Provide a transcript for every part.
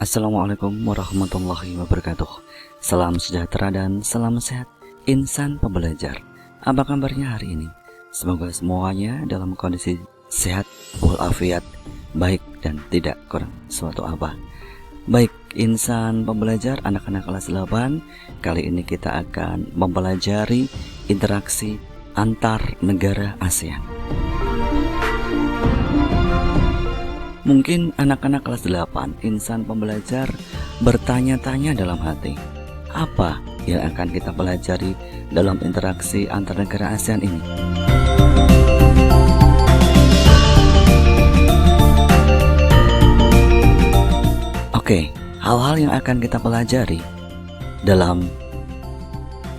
Assalamualaikum warahmatullahi wabarakatuh. Salam sejahtera dan salam sehat insan pembelajar. Apa kabarnya hari ini? Semoga semuanya dalam kondisi sehat walafiat, baik dan tidak kurang suatu apa. Baik insan pembelajar anak-anak kelas 8, kali ini kita akan mempelajari interaksi antar negara ASEAN. Mungkin anak-anak kelas 8 insan pembelajar bertanya-tanya dalam hati, apa yang akan kita pelajari dalam interaksi antar negara ASEAN ini? Oke, hal-hal yang akan kita pelajari dalam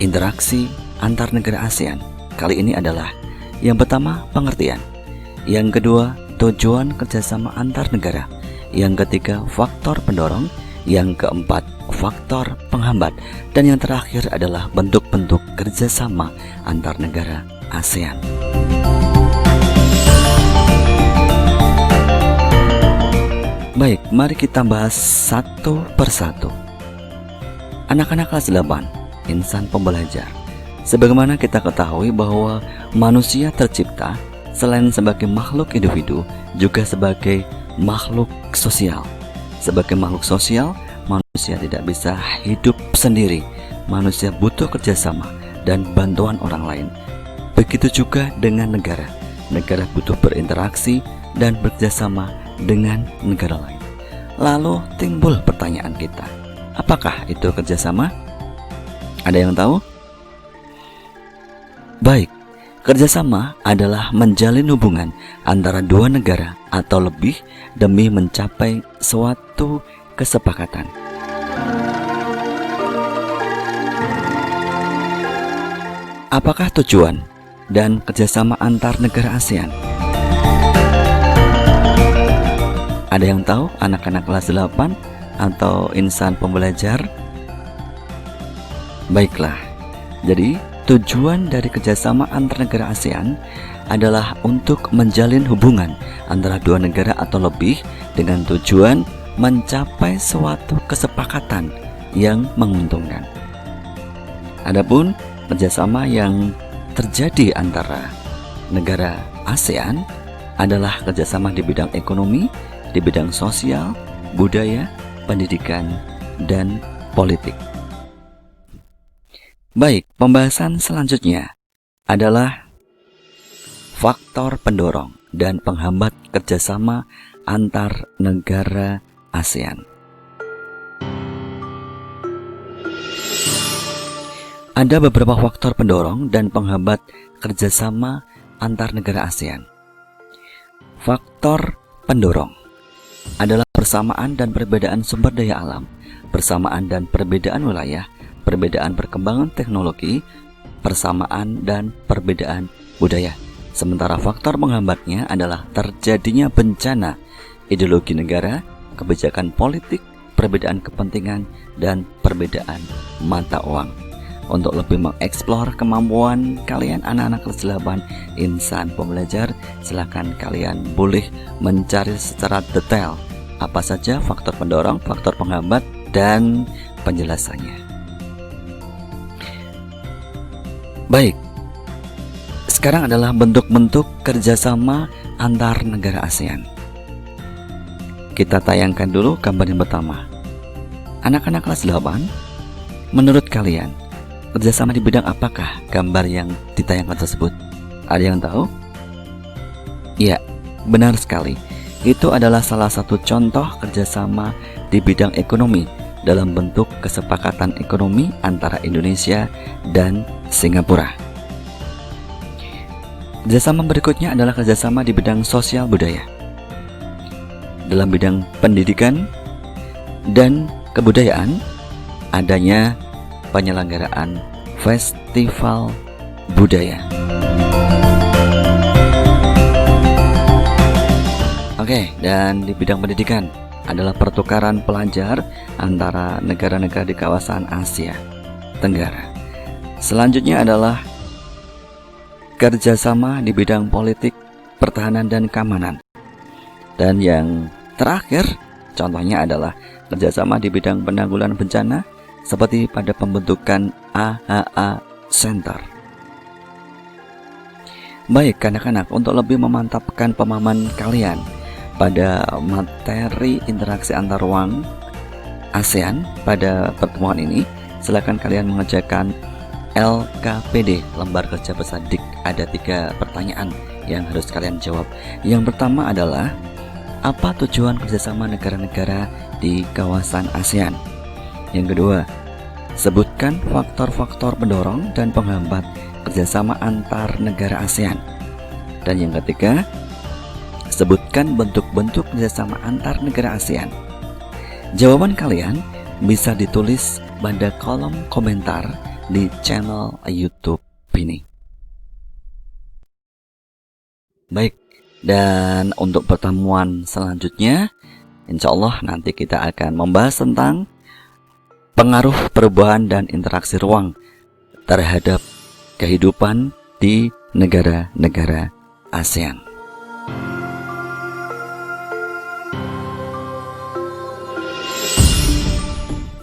interaksi antar negara ASEAN kali ini adalah: yang pertama, pengertian; yang kedua, tujuan kerjasama antar negara; yang ketiga, faktor pendorong; yang keempat, faktor penghambat; dan yang terakhir adalah bentuk-bentuk kerjasama antar negara ASEAN. Baik, mari kita bahas satu persatu. Anak-anak kelas 8, insan pembelajar, sebagaimana kita ketahui bahwa manusia tercipta selain sebagai makhluk individu, juga sebagai makhluk sosial. Sebagai makhluk sosial, manusia tidak bisa hidup sendiri. Manusia butuh kerjasama dan bantuan orang lain. Begitu juga dengan negara. Negara butuh berinteraksi dan bekerjasama dengan negara lain. Lalu timbul pertanyaan kita, apakah itu kerjasama? Ada yang tahu? Baik, kerjasama adalah menjalin hubungan antara dua negara atau lebih demi mencapai suatu kesepakatan. Apakah tujuan dan kerjasama antar negara ASEAN? Ada yang tahu anak-anak kelas 8 atau insan pembelajar? Baiklah, jadi tujuan dari kerjasama antar negara ASEAN adalah untuk menjalin hubungan antara dua negara atau lebih dengan tujuan mencapai suatu kesepakatan yang menguntungkan. Adapun kerjasama yang terjadi antara negara ASEAN adalah kerjasama di bidang ekonomi, di bidang sosial, budaya, pendidikan, dan politik. Baik, pembahasan selanjutnya adalah faktor pendorong dan penghambat kerjasama antar negara ASEAN. Ada beberapa faktor pendorong dan penghambat kerjasama antar negara ASEAN. Faktor pendorong adalah persamaan dan perbedaan sumber daya alam, persamaan dan perbedaan wilayah, perbedaan perkembangan teknologi, persamaan dan perbedaan budaya. Sementara faktor penghambatnya adalah terjadinya bencana, ideologi negara, kebijakan politik, perbedaan kepentingan, dan perbedaan mata uang. Untuk lebih mengeksplor kemampuan kalian anak-anak kelas 8 insan pembelajar, silakan kalian boleh mencari secara detail apa saja faktor pendorong, faktor penghambat, dan penjelasannya. Baik, sekarang adalah bentuk-bentuk kerjasama antar negara ASEAN. Kita tayangkan dulu gambar yang pertama. Anak-anak kelas 8, menurut kalian, kerjasama di bidang apakah gambar yang ditayangkan tersebut? Ada yang tahu? Ya, benar sekali. Itu adalah salah satu contoh kerjasama di bidang ekonomi dalam bentuk kesepakatan ekonomi antara Indonesia dan Singapura. Kerjasama berikutnya adalah kerjasama di bidang sosial budaya. Dalam bidang pendidikan dan kebudayaan, adanya penyelenggaraan festival budaya. Oke, dan di bidang pendidikan adalah pertukaran pelajar antara negara-negara di kawasan Asia Tenggara. Selanjutnya adalah kerjasama di bidang politik, pertahanan, dan keamanan. Dan yang terakhir, contohnya adalah kerjasama di bidang penanggulangan bencana seperti pada pembentukan AHA Center. Baik anak-anak, untuk lebih memantapkan pemahaman kalian pada materi interaksi antar ruang ASEAN pada pertemuan ini, silakan kalian mengerjakan LKPD, lembar kerja besar DIK. Ada 3 pertanyaan yang harus kalian jawab. Yang pertama adalah, apa tujuan kerjasama negara-negara di kawasan ASEAN? Yang kedua, sebutkan faktor-faktor pendorong dan penghambat kerjasama antar negara ASEAN. Dan yang ketiga, sebutkan bentuk-bentuk kerjasama antar negara ASEAN. Jawaban kalian bisa ditulis pada kolom komentar di channel YouTube ini. Baik, dan untuk pertemuan selanjutnya, insya Allah nanti kita akan membahas tentang pengaruh perubahan dan interaksi ruang terhadap kehidupan di negara-negara ASEAN.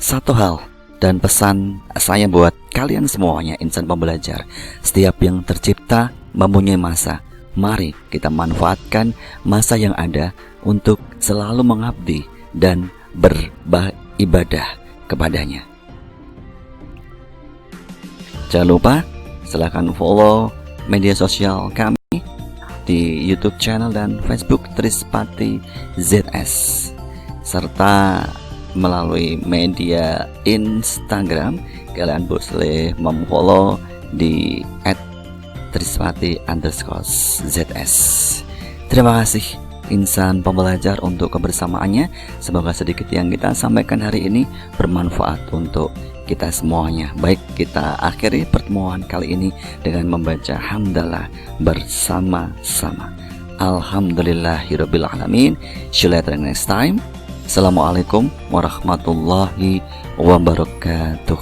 Satu hal dan pesan saya buat kalian semuanya insan pembelajar, setiap yang tercipta mempunyai masa. Mari kita manfaatkan masa yang ada untuk selalu mengabdi dan beribadah kepadanya. Jangan lupa silakan follow media sosial kami di YouTube channel dan Facebook Trispati ZS, serta melalui media Instagram kalian boleh memfollow di @trispati_ZS. Terima kasih insan pembelajar untuk kebersamaannya. Semoga sedikit yang kita sampaikan hari ini bermanfaat untuk kita semuanya. Baik, kita akhiri pertemuan kali ini dengan membaca hamdalah bersama-sama. Alhamdulillahirabbil alamin. See you later next time. Assalamualaikum warahmatullahi wabarakatuh.